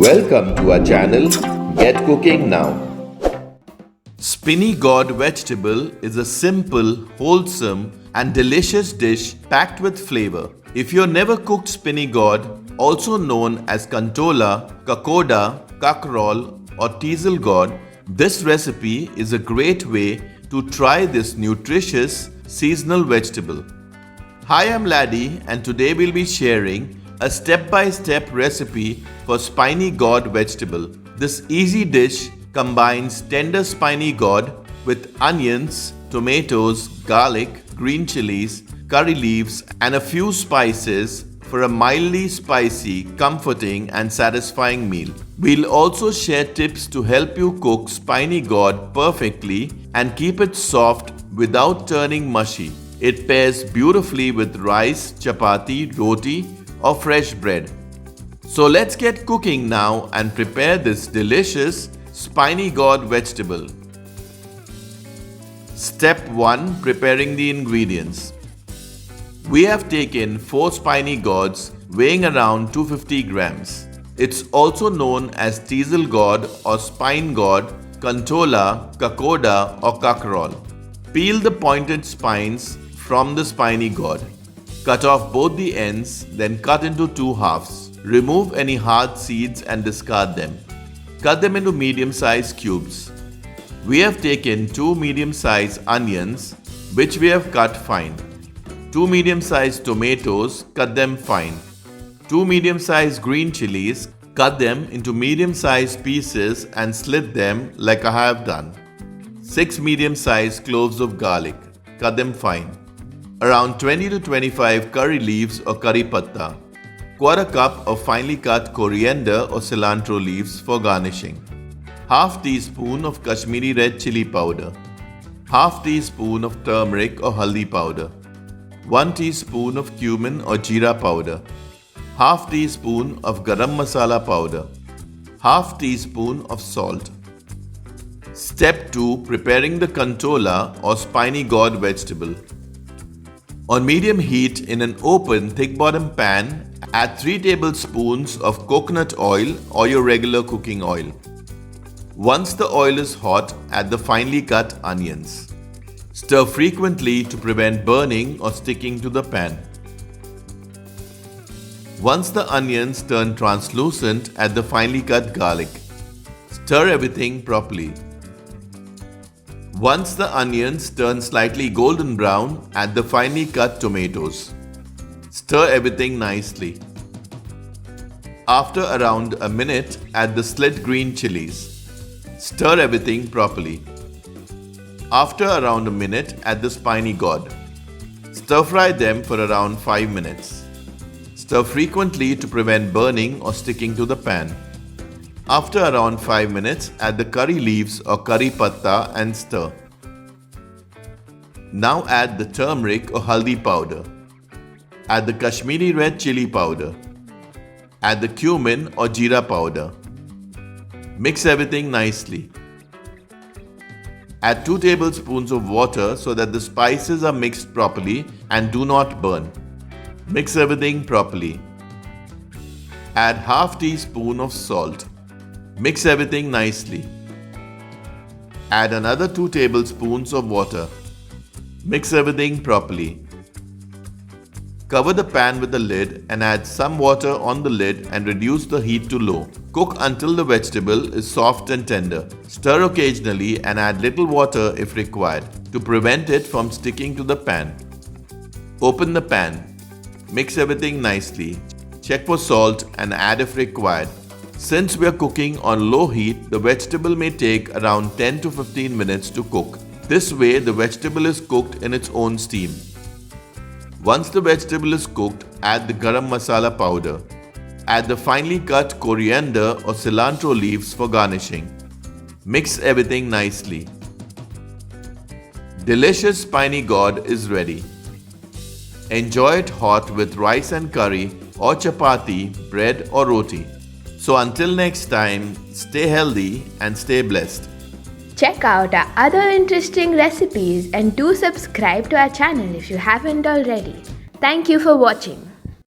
Welcome to our channel, Get Cooking Now. Spiny Gourd Vegetable is a simple, wholesome and delicious dish packed with flavor. If you've never cooked spiny gourd, also known as Kantola, Kakoda, Kakrol or Teasel Gourd, this recipe is a great way to try this nutritious seasonal vegetable. Hi, I'm Laddie and today we'll be sharing a step-by-step recipe for spiny gourd vegetable. This easy dish combines tender spiny gourd with onions, tomatoes, garlic, green chillies, curry leaves and a few spices for a mildly spicy, comforting and satisfying meal. We'll also share tips to help you cook spiny gourd perfectly and keep it soft without turning mushy. It pairs beautifully with rice, chapati, roti or fresh bread. So let's get cooking now and prepare this delicious spiny gourd vegetable. Step 1. Preparing the ingredients. We have taken 4 spiny gourds weighing around 250 grams. It's also known as teasel gourd or spine gourd, kantola, kakoda or kakrol. Peel the pointed spines from the spiny gourd. Cut off both the ends, then cut into 2 halves. Remove any hard seeds and discard them. Cut them into medium-sized cubes. We have taken 2 medium-sized onions, which we have cut fine. 2 medium-sized tomatoes, cut them fine. 2 medium-sized green chilies, cut them into medium-sized pieces and slit them like I have done. 6 medium-sized cloves of garlic, cut them fine. Around 20 to 25 curry leaves or curry patta. Quarter cup of finely cut coriander or cilantro leaves for garnishing. Half teaspoon of Kashmiri red chili powder. Half teaspoon of turmeric or haldi powder. 1 teaspoon of cumin or jeera powder. Half teaspoon of garam masala powder. Half teaspoon of salt. Step 2. Preparing the kantola or spiny gourd vegetable. On medium heat in an open thick bottom pan, add 3 tablespoons of coconut oil or your regular cooking oil. Once the oil is hot, add the finely cut onions. Stir frequently to prevent burning or sticking to the pan. Once the onions turn translucent, add the finely cut garlic. Stir everything properly. Once the onions turn slightly golden brown, add the finely cut tomatoes. Stir everything nicely. After around a minute, add the slit green chilies. Stir everything properly. After around a minute, add the spiny gourd. Stir fry them for around 5 minutes. Stir frequently to prevent burning or sticking to the pan. After around 5 minutes, add the curry leaves or curry patta and stir. Now add the turmeric or haldi powder. Add the Kashmiri red chili powder. Add the cumin or jeera powder. Mix everything nicely. Add 2 tablespoons of water so that the spices are mixed properly and do not burn. Mix everything properly. Add half teaspoon of salt. Mix everything nicely. Add another 2 tablespoons of water. Mix everything properly. Cover the pan with the lid and add some water on the lid and reduce the heat to low. Cook until the vegetable is soft and tender. Stir occasionally and add little water if required to prevent it from sticking to the pan. Open the pan. Mix everything nicely. Check for salt and add if required. Since we are cooking on low heat, the vegetable may take around 10 to 15 minutes to cook. This way, the vegetable is cooked in its own steam. Once the vegetable is cooked, add the garam masala powder. Add the finely cut coriander or cilantro leaves for garnishing. Mix everything nicely. Delicious spiny gourd is ready. Enjoy it hot with rice and curry or chapati, bread or roti. So until next time, stay healthy and stay blessed. Check out our other interesting recipes and do subscribe to our channel if you haven't already. Thank you for watching.